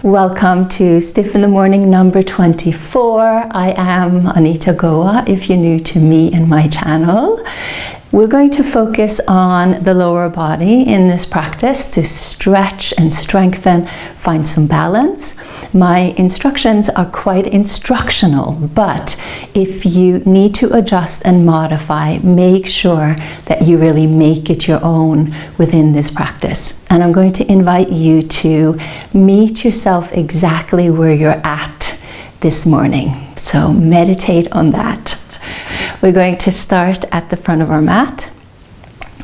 Welcome to Stiff in the Morning number 24. I am Anita Goa, if you're new to me and my channel. We're going to focus on the lower body in this practice to stretch and strengthen, find some balance. My instructions are quite instructional, but if you need to adjust and modify, make sure that you really make it your own within this practice. And I'm going to invite you to meet yourself exactly where you're at this morning. So meditate on that. We're going to start at the front of our mat.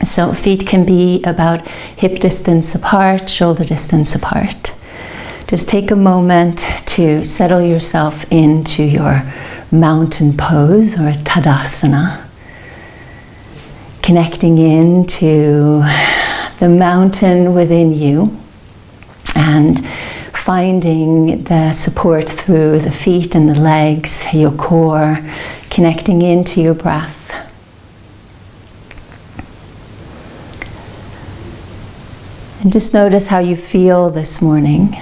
So feet can be about hip distance apart, shoulder distance apart. Just take a moment to settle yourself into your mountain pose or Tadasana. Connecting into the mountain within you and finding the support through the feet and the legs, your core, connecting into your breath. And just notice how you feel this morning.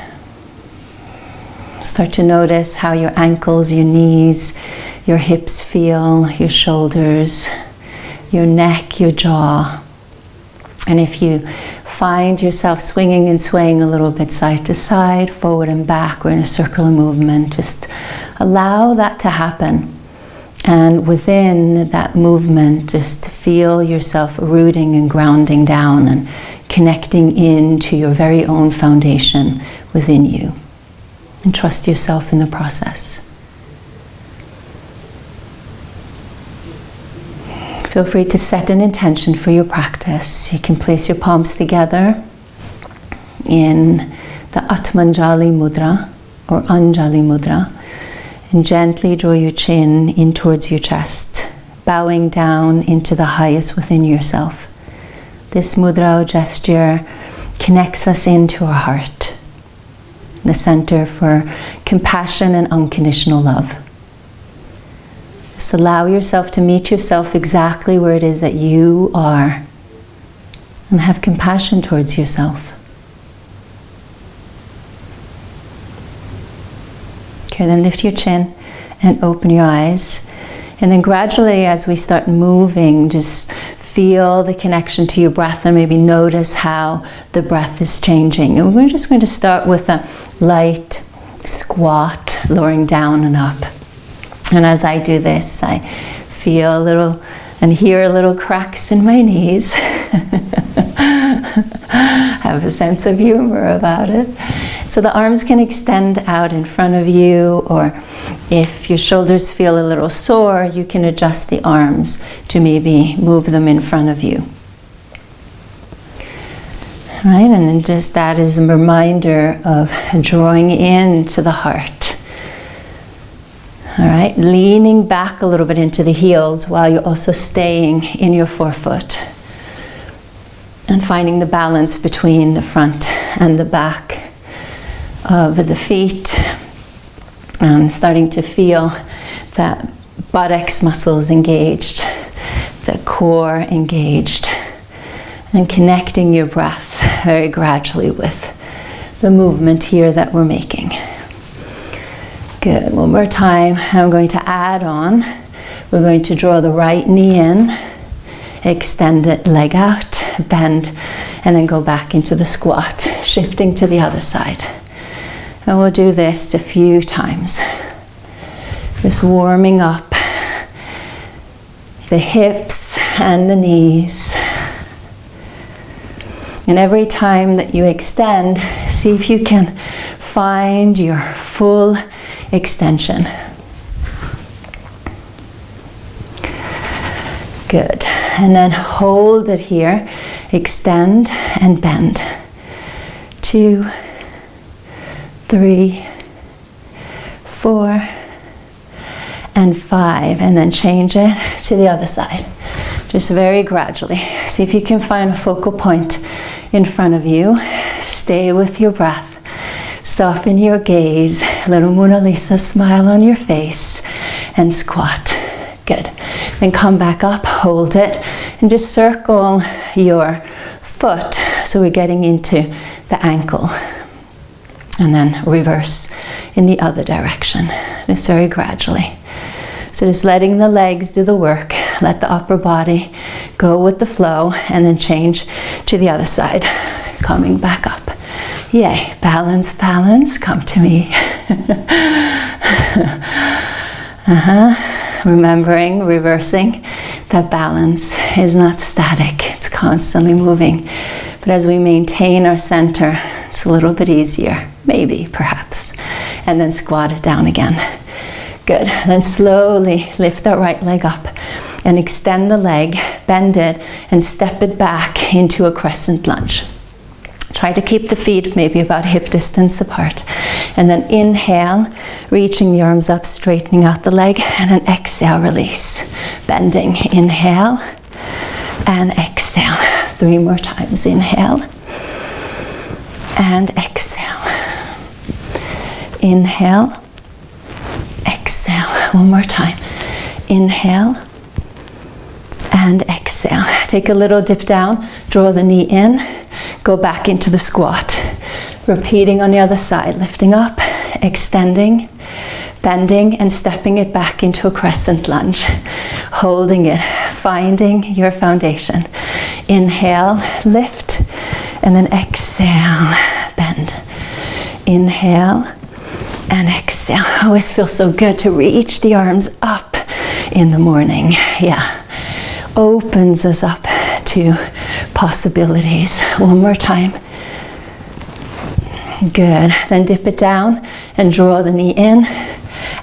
Start to notice how your ankles, your knees, your hips feel, your shoulders, your neck, your jaw. And if you find yourself swinging and swaying a little bit side to side, forward and back, or in a circular movement, just allow that to happen. And within that movement, just feel yourself rooting and grounding down and connecting into your very own foundation within you. And trust yourself in the process. Feel free to set an intention for your practice. You can place your palms together in the Atmanjali Mudra or Anjali Mudra and gently draw your chin in towards your chest, bowing down into the highest within yourself. This mudra gesture connects us into our heart, the center for compassion and unconditional love. Just allow yourself to meet yourself exactly where it is that you are and have compassion towards yourself. Okay, then lift your chin and open your eyes. And then gradually as we start moving, just feel the connection to your breath and maybe notice how the breath is changing. And we're just going to start with a light squat, lowering down and up. And as I do this, I feel a little and hear a little cracks in my knees. Have a sense of humor about it. So the arms can extend out in front of you, or if your shoulders feel a little sore, you can adjust the arms to maybe move them in front of you. Right, and then just that is a reminder of drawing into the heart. All right, leaning back a little bit into the heels while you're also staying in your forefoot. And finding the balance between the front and the back of the feet. And starting to feel that buttocks muscles engaged, the core engaged. And connecting your breath very gradually with the movement here that we're making. Good, one more time. I'm going to add on. We're going to draw the right knee in, extend it, leg out, bend, and then go back into the squat, shifting to the other side. And we'll do this a few times. Just warming up the hips and the knees. And every time that you extend, see if you can find your full extension. Good. And then hold it here. Extend and bend. 2, 3, 4, and 5. And then change it to the other side. Just very gradually. See if you can find a focal point in front of you. Stay with your breath. Soften your gaze. Little Mona Lisa smile on your face. And squat. Good. Then come back up, hold it, and just circle your foot so we're getting into the ankle. And then reverse in the other direction, just very gradually. So just letting the legs do the work, let the upper body go with the flow, and then change to the other side, coming back up. Yay, balance, balance, come to me. Remembering, reversing, that balance is not static, it's constantly moving. But as we maintain our center, it's a little bit easier, maybe, perhaps. And then squat it down again. Good. Then slowly lift that right leg up and extend the leg, bend it, and step it back into a crescent lunge. Try to keep the feet maybe about hip distance apart. And then inhale, reaching the arms up, straightening out the leg, and then exhale, release. Bending, inhale, and exhale. 3 more times, inhale, and exhale. Inhale, exhale. 1 more time. Inhale, and exhale. Take a little dip down, draw the knee in, go back into the squat. Repeating on the other side, lifting up, extending, bending, and stepping it back into a crescent lunge. Holding it, finding your foundation. Inhale, lift, and then exhale, bend. Inhale, and exhale. Always feels so good to reach the arms up in the morning. Yeah, opens us up to possibilities. 1 more time. Good. Then dip it down and draw the knee in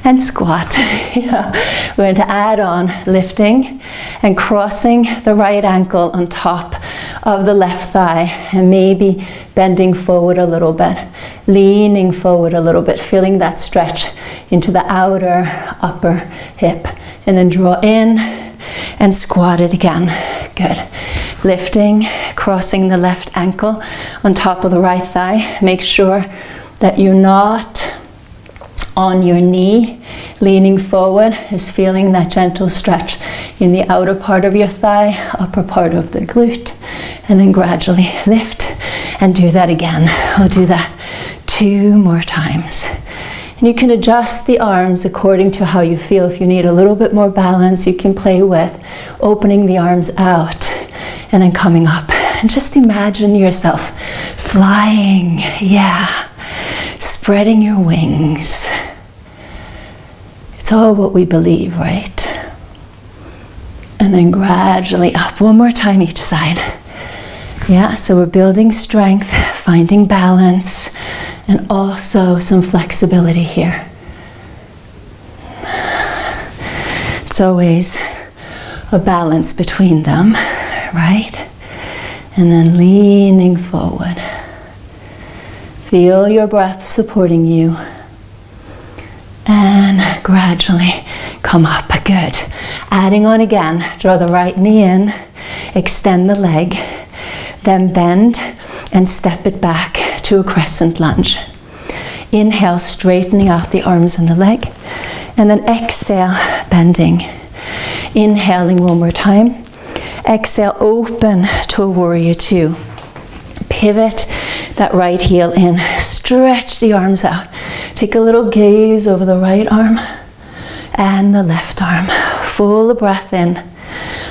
and squat. Yeah. We're going to add on lifting and crossing the right ankle on top of the left thigh, and maybe bending forward a little bit, leaning forward a little bit, feeling that stretch into the outer upper hip, and then draw in and squat it again. Good. Lifting, crossing the left ankle on top of the right thigh. Make sure that you're not on your knee, leaning forward, just feeling that gentle stretch in the outer part of your thigh, upper part of the glute, and then gradually lift and do that again. I'll do that 2 more times. And you can adjust the arms according to how you feel. If you need a little bit more balance, you can play with opening the arms out and then coming up. And just imagine yourself flying, yeah, spreading your wings. It's all what we believe, right? And then gradually up. 1 more time each side. Yeah, so we're building strength, finding balance, and also some flexibility here. It's always a balance between them, right? And then leaning forward. Feel your breath supporting you. And gradually come up. Good. Adding on again, draw the right knee in, extend the leg, then bend and step it back to a crescent lunge. Inhale, straightening out the arms and the leg, and then exhale, bending. Inhaling 1 more time. Exhale, open to a warrior 2. Pivot that right heel in, stretch the arms out. Take a little gaze over the right arm and the left arm. Full breath in,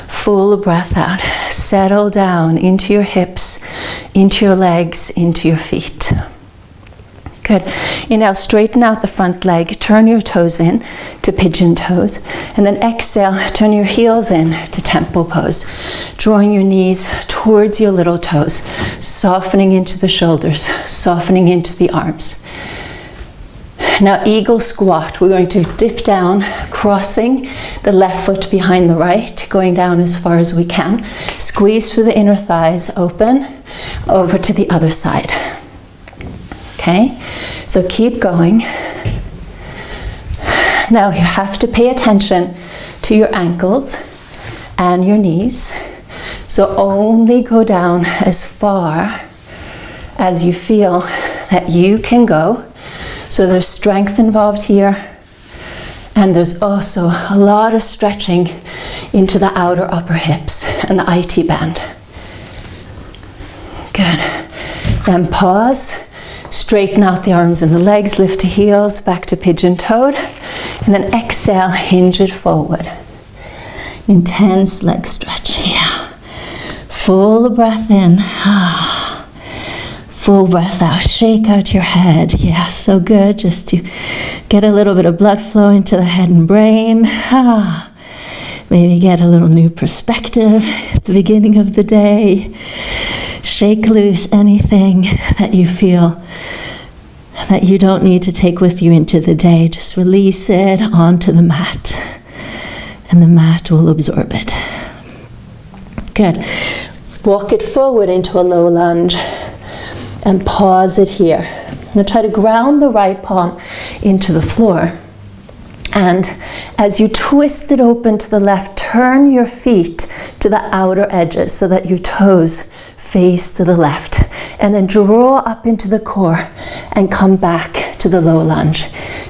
full breath out. Settle down into your hips, into your legs, into your feet. Good. Inhale, straighten out the front leg, turn your toes in to pigeon toes, and then exhale, turn your heels in to temple pose, drawing your knees towards your little toes, softening into the shoulders, softening into the arms. Now, eagle squat. We're going to dip down, crossing the left foot behind the right, going down as far as we can. Squeeze through the inner thighs, open, over to the other side. Okay, so keep going. Now you have to pay attention to your ankles and your knees. So only go down as far as you feel that you can go. So there's strength involved here, and there's also a lot of stretching into the outer upper hips and the IT band. Good. Then pause, Straighten out the arms and the legs, lift the heels, back to pigeon-toed. And then exhale, hinge it forward. Intense leg stretch, yeah. Full breath in. Full breath out, shake out your head. Yeah, so good, just to get a little bit of blood flow into the head and brain. Maybe get a little new perspective at the beginning of the day. Shake loose anything that you feel that you don't need to take with you into the day. Just release it onto the mat, and the mat will absorb it. Good. Walk it forward into a low lunge. And pause it here. Now try to ground the right palm into the floor. And as you twist it open to the left, turn your feet to the outer edges so that your toes face to the left. And then draw up into the core and come back to the low lunge.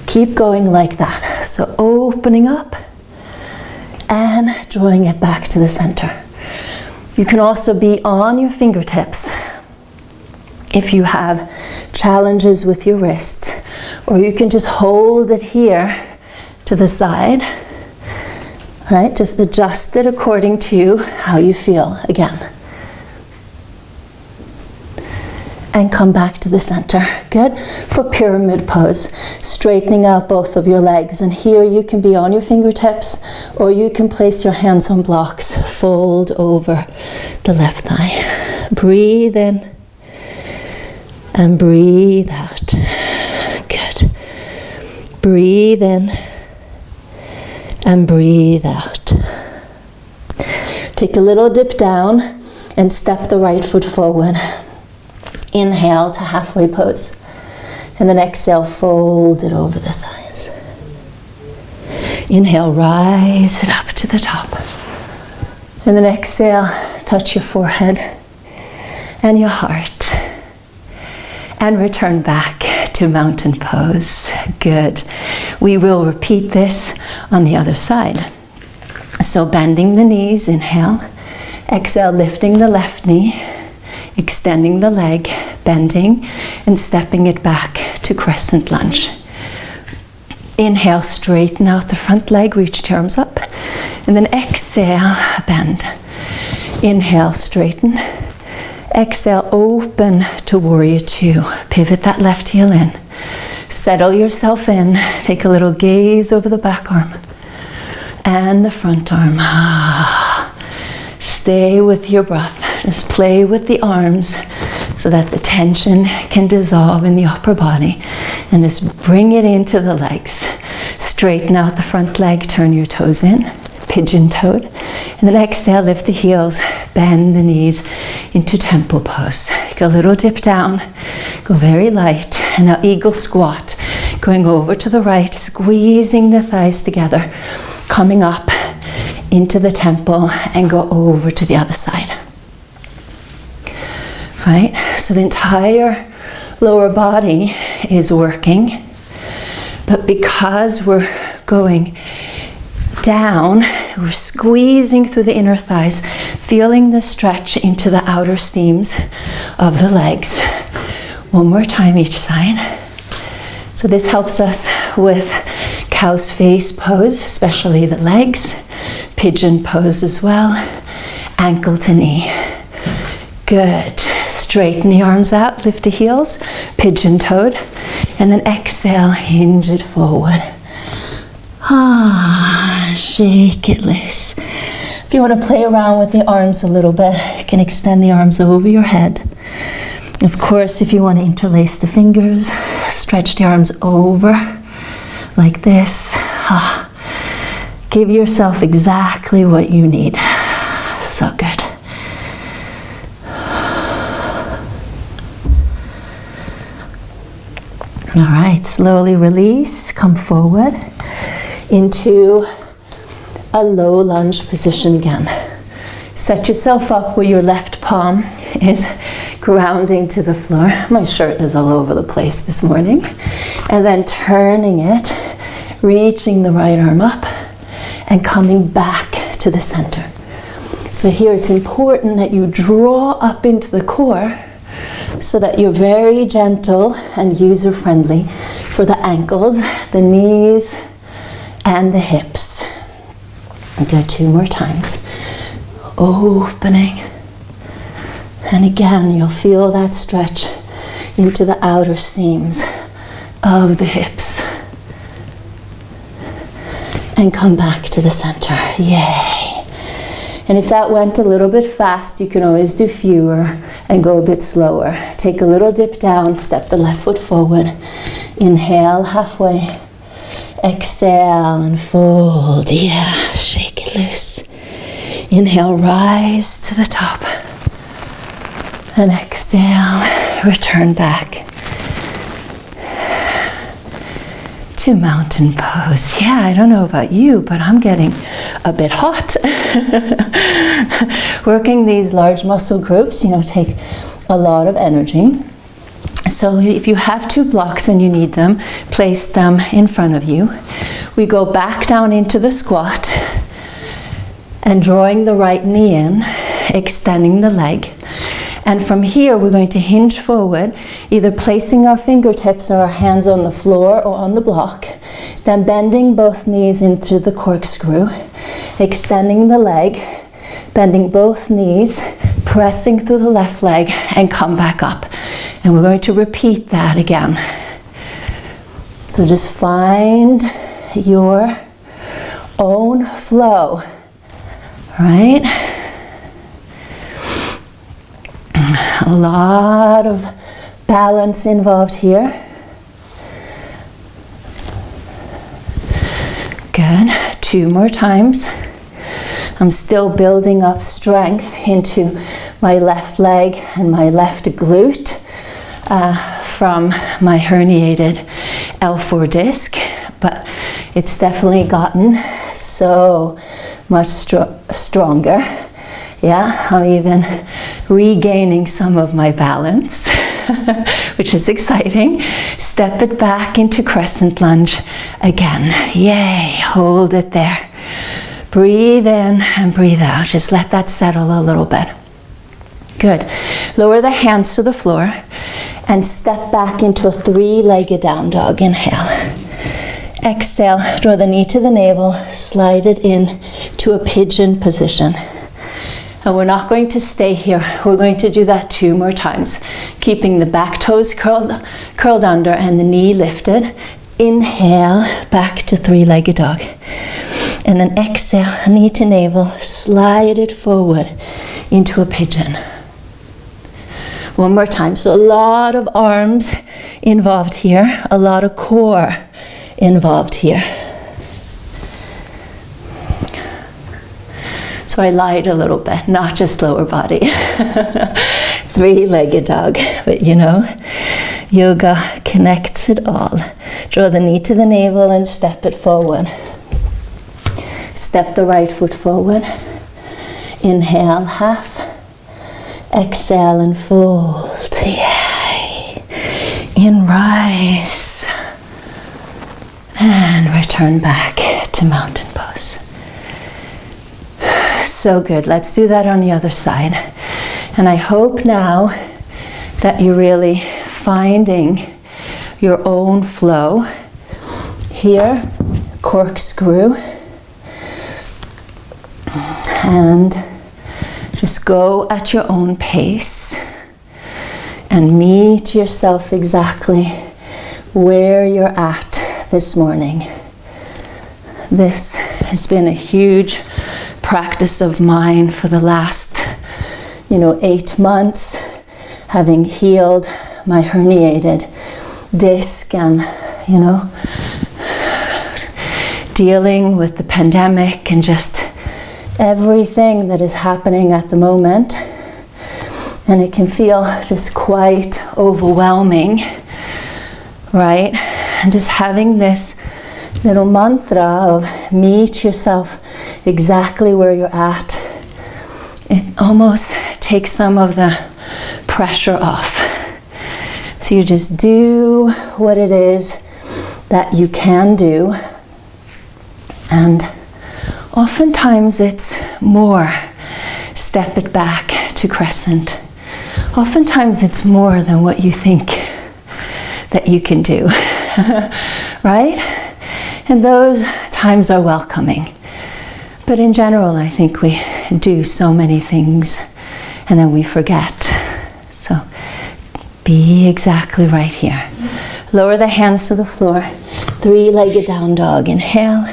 Keep going like that. So opening up and drawing it back to the center. You can also be on your fingertips if you have challenges with your wrist, or you can just hold it here to the side. All right, just adjust it according to how you feel again. And come back to the center. Good. For pyramid pose, straightening out both of your legs. And here you can be on your fingertips, or you can place your hands on blocks, fold over the left thigh. Breathe in. And breathe out. Good. Breathe in and breathe out. Take a little dip down and step the right foot forward. Inhale to halfway pose. And then exhale, fold it over the thighs. Inhale, rise it up to the top. And then exhale, touch your forehead and your heart. And return back to mountain pose. Good. We will repeat this on the other side. So bending the knees, inhale. Exhale, lifting the left knee, extending the leg, bending, and stepping it back to crescent lunge. Inhale, straighten out the front leg, reach the arms up. And then exhale, bend. Inhale, straighten. Exhale, open to warrior two. Pivot that left heel in. Settle yourself in. Take a little gaze over the back arm and the front arm. Stay with your breath. Just play with the arms so that the tension can dissolve in the upper body. And just bring it into the legs. Straighten out the front leg, turn your toes in. Pigeon-toed, and then exhale, lift the heels, bend the knees into temple pose. Take a little dip down, go very light, and now eagle squat, going over to the right, squeezing the thighs together, coming up into the temple and go over to the other side. Right, so the entire lower body is working, but because we're going down, we're squeezing through the inner thighs, feeling the stretch into the outer seams of the legs. One more time each side. So this helps us with cow's face pose, especially the legs, pigeon pose as well, ankle to knee. Good. Straighten the arms out, lift the heels, pigeon-toed, and then exhale, hinge it forward. Shake it loose. If you want to play around with the arms a little bit, you can extend the arms over your head. Of course, if you want to interlace the fingers, stretch the arms over like this. Give yourself exactly what you need. So good. All right, slowly release, come forward into a low lunge position again. Set yourself up where your left palm is grounding to the floor. My shirt is all over the place this morning. And then turning it, reaching the right arm up and coming back to the center. So here it's important that you draw up into the core so that you're very gentle and user-friendly for the ankles, the knees, and the hips. Good, 2 more times. Opening. And again, you'll feel that stretch into the outer seams of the hips. And come back to the center. Yay. And if that went a little bit fast, you can always do fewer and go a bit slower. Take a little dip down, step the left foot forward. Inhale halfway. Exhale and fold. Yeah, shake it loose. Inhale, rise to the top. And exhale, return back to mountain pose. Yeah, I don't know about you, but I'm getting a bit hot. Working these large muscle groups, take a lot of energy. So if you have 2 blocks and you need them, place them in front of you. We go back down into the squat and drawing the right knee in, extending the leg. And from here, we're going to hinge forward, either placing our fingertips or our hands on the floor or on the block, then bending both knees into the corkscrew, extending the leg, bending both knees, pressing through the left leg, and come back up. And we're going to repeat that again. So just find your own flow, right? A lot of balance involved here. Good. 2 more times. I'm still building up strength into my left leg and my left glute from my herniated L4 disc, but it's definitely gotten so much stronger. Yeah, I'm even regaining some of my balance, which is exciting. Step it back into crescent lunge again. Yay, hold it there. Breathe in and breathe out. Just let that settle a little bit. Good. Lower the hands to the floor and step back into a 3-legged down dog. Inhale. Exhale, draw the knee to the navel, slide it in to a pigeon position. And we're not going to stay here. We're going to do that 2 more times, keeping the back toes curled under and the knee lifted. Inhale, back to 3-legged dog. And then exhale, knee to navel, slide it forward into a pigeon. 1 more time. So a lot of arms involved here, a lot of core involved here. So I lied a little bit, not just lower body. 3-legged dog, but yoga connects it all. Draw the knee to the navel and step it forward. Step the right foot forward. Inhale, half. Exhale and fold. Yay. In rise. And return back to mountain pose. So good. Let's do that on the other side. And I hope now that you're really finding your own flow. Here, corkscrew. And just go at your own pace and meet yourself exactly where you're at this morning. This has been a huge practice of mine for the last 8 months, having healed my herniated disc and dealing with the pandemic and just everything that is happening at the moment. And it can feel just quite overwhelming, right? And just having this little mantra of meet yourself exactly where you're at, it almost takes some of the pressure off. So you just do what it is that you can do, and oftentimes it's more. Step it back to crescent. Oftentimes it's more than what you think that you can do, right? And those times are welcoming. But in general, I think we do so many things and then we forget. So be exactly right here. Lower the hands to the floor. 3-legged down dog. Inhale.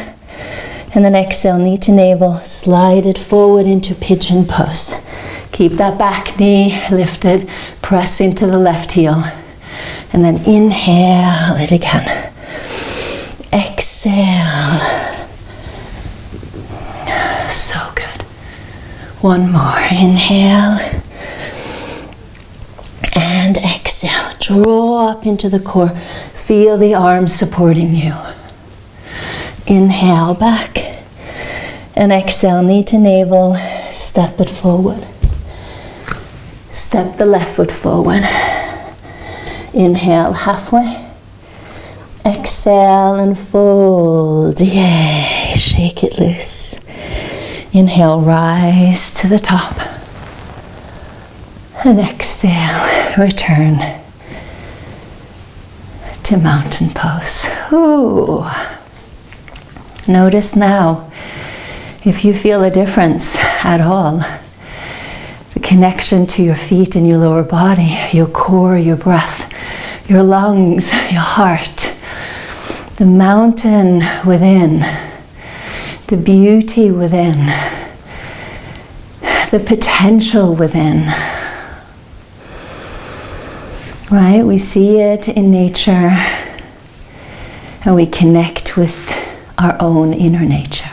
And then exhale, knee to navel. Slide it forward into pigeon pose. Keep that back knee lifted. Press into the left heel. And then inhale it again. Exhale. So good. One more. Inhale. And exhale. Draw up into the core. Feel the arms supporting you. Inhale back. And exhale, knee to navel. Step it forward. Step the left foot forward. Inhale halfway. Exhale and fold. Yay. Shake it loose. Inhale, rise to the top. And exhale, return to mountain pose. Ooh. Notice now if you feel a difference at all. The connection to your feet and your lower body, your core, your breath, your lungs, your heart, the mountain within, the beauty within, the potential within. Right? We see it in nature and we connect with our own inner nature.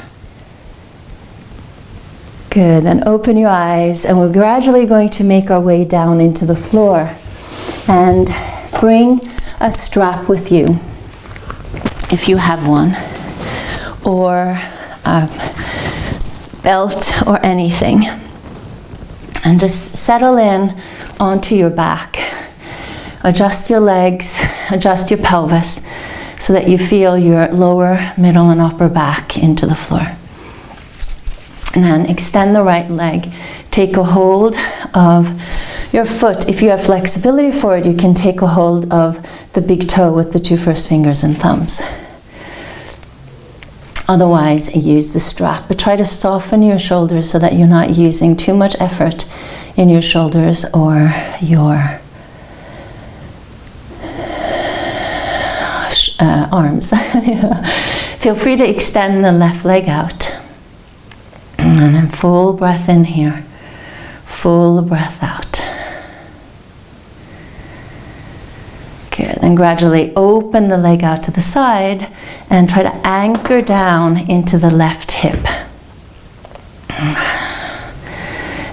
Good, then open your eyes and we're gradually going to make our way down into the floor and bring a strap with you if you have one, or a belt or anything, and just settle in onto your back. Adjust your legs, adjust your pelvis so that you feel your lower, middle and upper back into the floor. And then extend the right leg. Take a hold of your foot. If you have flexibility for it, you can take a hold of the big toe with the 2 first fingers and thumbs. Otherwise, use the strap, but try to soften your shoulders so that you're not using too much effort in your shoulders or your arms. Feel free to extend the left leg out. And then full breath in here. Full breath out. Good. And gradually open the leg out to the side and try to anchor down into the left hip.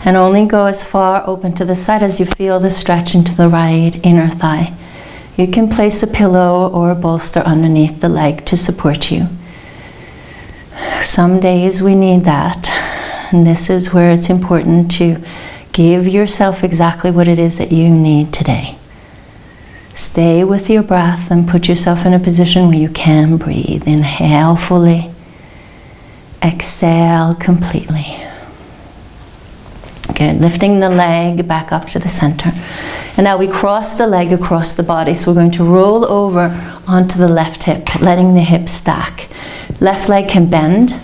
And only go as far open to the side as you feel the stretch into the right inner thigh. You can place a pillow or a bolster underneath the leg to support you. Some days we need that, and this is where it's important to give yourself exactly what it is that you need today. Stay with your breath and put yourself in a position where you can breathe. Inhale fully. Exhale completely. Good. Lifting the leg back up to the center. And now we cross the leg across the body. So we're going to roll over onto the left hip, letting the hip stack. Left leg can bend.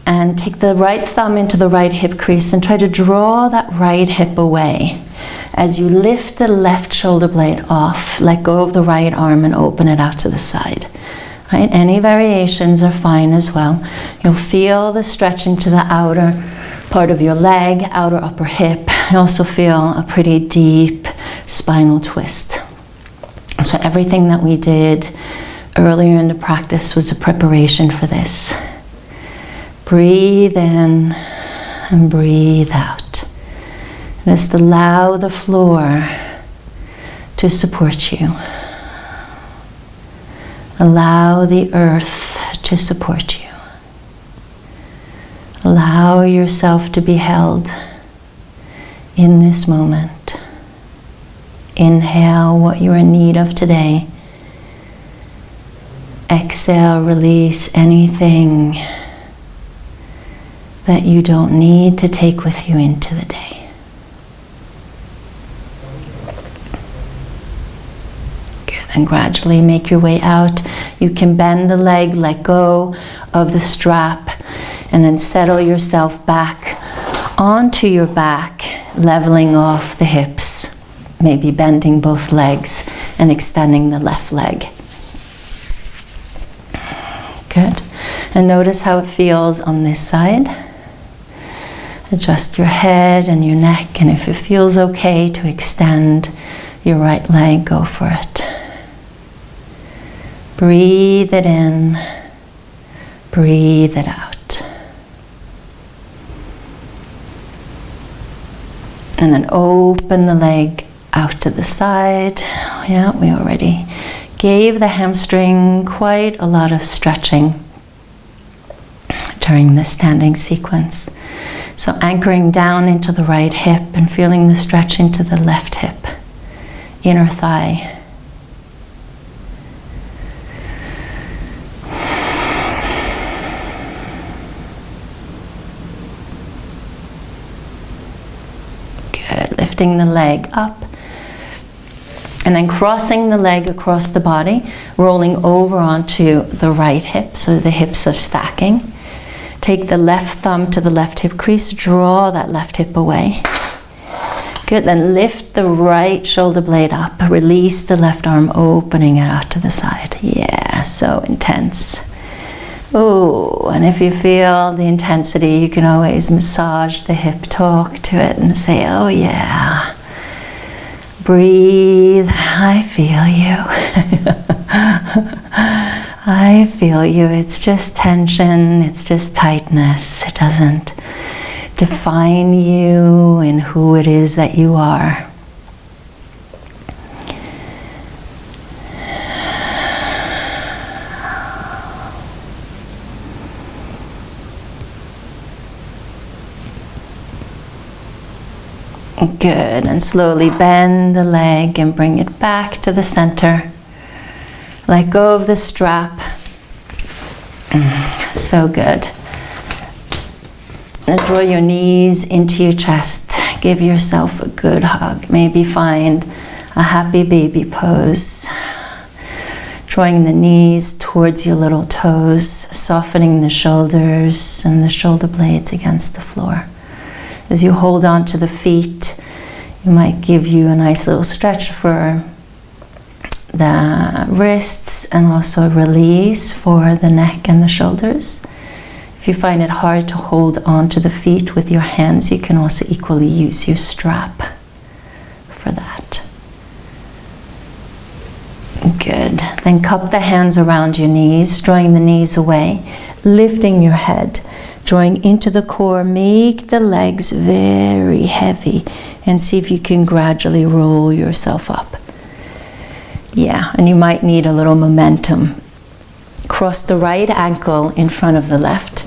And take the right thumb into the right hip crease and try to draw that right hip away. As you lift the left shoulder blade off, let go of the right arm and open it out to the side. Right? Any variations are fine as well. You'll feel the stretching to the outer part of your leg, outer upper hip. You also feel a pretty deep spinal twist. So everything that we did earlier in the practice was a preparation for this. Breathe in and breathe out. Just allow the floor to support you. Allow the earth to support you. Allow yourself to be held in this moment. Inhale what you're in need of today. Exhale, release anything that you don't need to take with you into the day. and gradually make your way out. You can bend the leg, let go of the strap, and then settle yourself back onto your back, leveling off the hips, maybe bending both legs and extending the left leg. Good. And notice how it feels on this side. Adjust your head and your neck, and if it feels okay to extend your right leg, go for it. Breathe it in, breathe it out. And then open the leg out to the side. Yeah, we already gave the hamstring quite a lot of stretching during the standing sequence. So anchoring down into the right hip and feeling the stretch into the left hip, inner thigh. Good, lifting the leg up. And then crossing the leg across the body, rolling over onto the right hip, so the hips are stacking. Take the left thumb to the left hip crease, draw that left hip away. Good, then lift the right shoulder blade up, release the left arm, opening it out to the side. Yeah, so intense. Oh, and if you feel the intensity, you can always massage the hip, talk to it and say, oh yeah. Breathe, I feel you. I feel you. It's just tension, it's just tightness. It doesn't define you and who it is that you are. Good, and slowly bend the leg and bring it back to the center. Let go of the strap. So good. And draw your knees into your chest. Give yourself a good hug. Maybe find a happy baby pose. Drawing the knees towards your little toes, softening the shoulders and the shoulder blades against the floor. As you hold on to the feet, it might give you a nice little stretch for the wrists and also a release for the neck and the shoulders. If you find it hard to hold on to the feet with your hands, you can also equally use your strap for that. Good. Then cup the hands around your knees, drawing the knees away, lifting your head, drawing into the core. Make the legs very heavy and see if you can gradually roll yourself up. Yeah, and you might need a little momentum. Cross the right ankle in front of the left.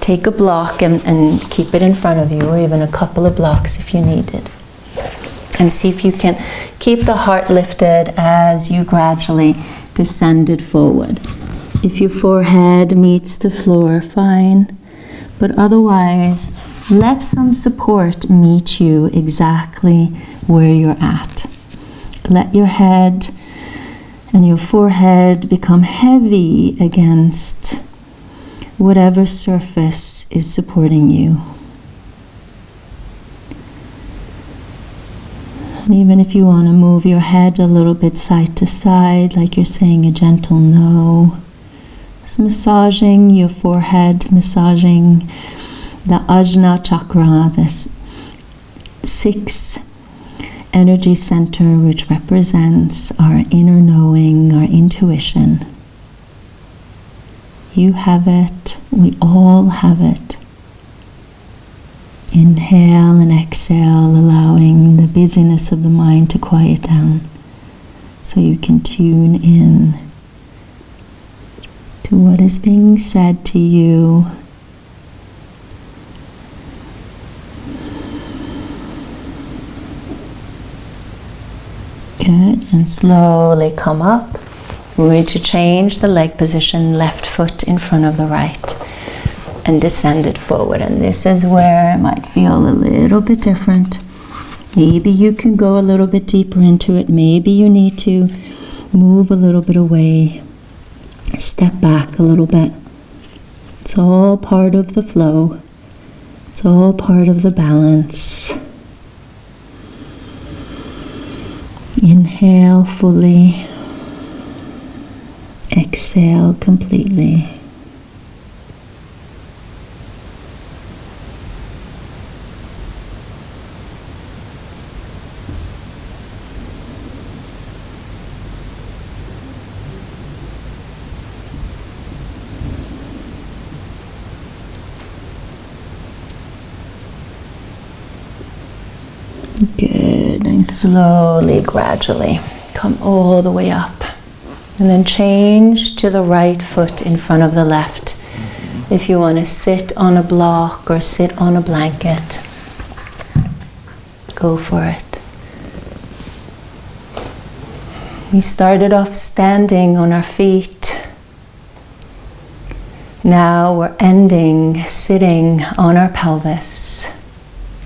Take a block and keep it in front of you, or even a couple of blocks if you need it. And see if you can keep the heart lifted as you gradually descend it forward. If your forehead meets the floor, fine. But otherwise, let some support meet you exactly where you're at. Let your head and your forehead become heavy against whatever surface is supporting you. And even if you want to move your head a little bit side to side, like you're saying a gentle no, just massaging your forehead, massaging the Ajna chakra, this 6th energy center, which represents our inner knowing, our intuition. You have it, we all have it. Inhale and exhale, allowing the busyness of the mind to quiet down so you can tune in to what is being said to you. Good, and slowly come up. We're going to change the leg position, left foot in front of the right, and descend it forward. And this is where it might feel a little bit different. Maybe you can go a little bit deeper into it. Maybe you need to Move a little bit away. Step back a little bit. It's all part of the flow. It's all part of the balance. Inhale fully. Exhale completely. Good, and slowly, gradually come all the way up. And then change to the right foot in front of the left. If you want to sit on a block or sit on a blanket, go for it. We started off standing on our feet. Now we're ending sitting on our pelvis.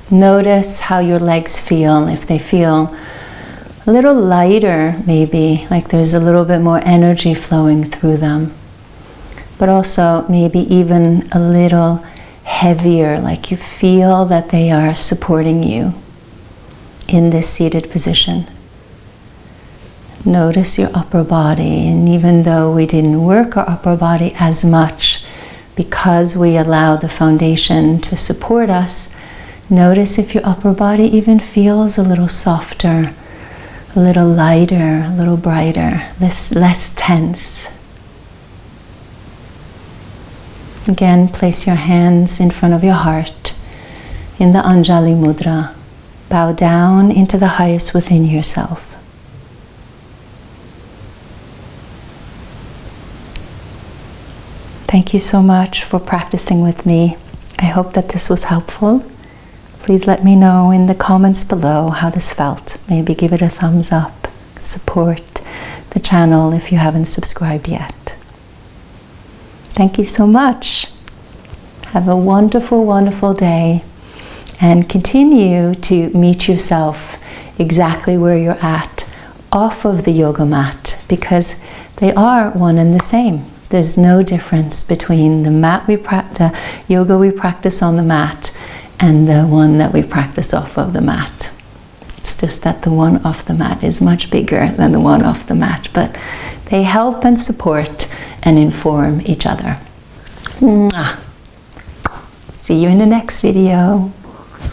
Notice how your legs feel, if they feel a little lighter, maybe, like there's a little bit more energy flowing through them. But also maybe even a little heavier, like you feel that they are supporting you in this seated position. Notice your upper body, and even though we didn't work our upper body as much because we allowed the foundation to support us, notice if your upper body even feels a little softer, a little lighter, a little brighter, less tense. Again, place your hands in front of your heart in the Anjali Mudra. Bow down into the highest within yourself. Thank you so much for practicing with me. I hope that this was helpful. Please let me know in the comments below how this felt. Maybe give it a thumbs up. Support the channel if you haven't subscribed yet. Thank you so much. Have a wonderful, wonderful day. And continue to meet yourself exactly where you're at, off of the yoga mat, because they are one and the same. There's no difference between the yoga we practice on the mat and the one that we practice off of the mat. It's just that the one off the mat is much bigger than the one off the mat, but they help and support and inform each other. Mwah. See you in the next video.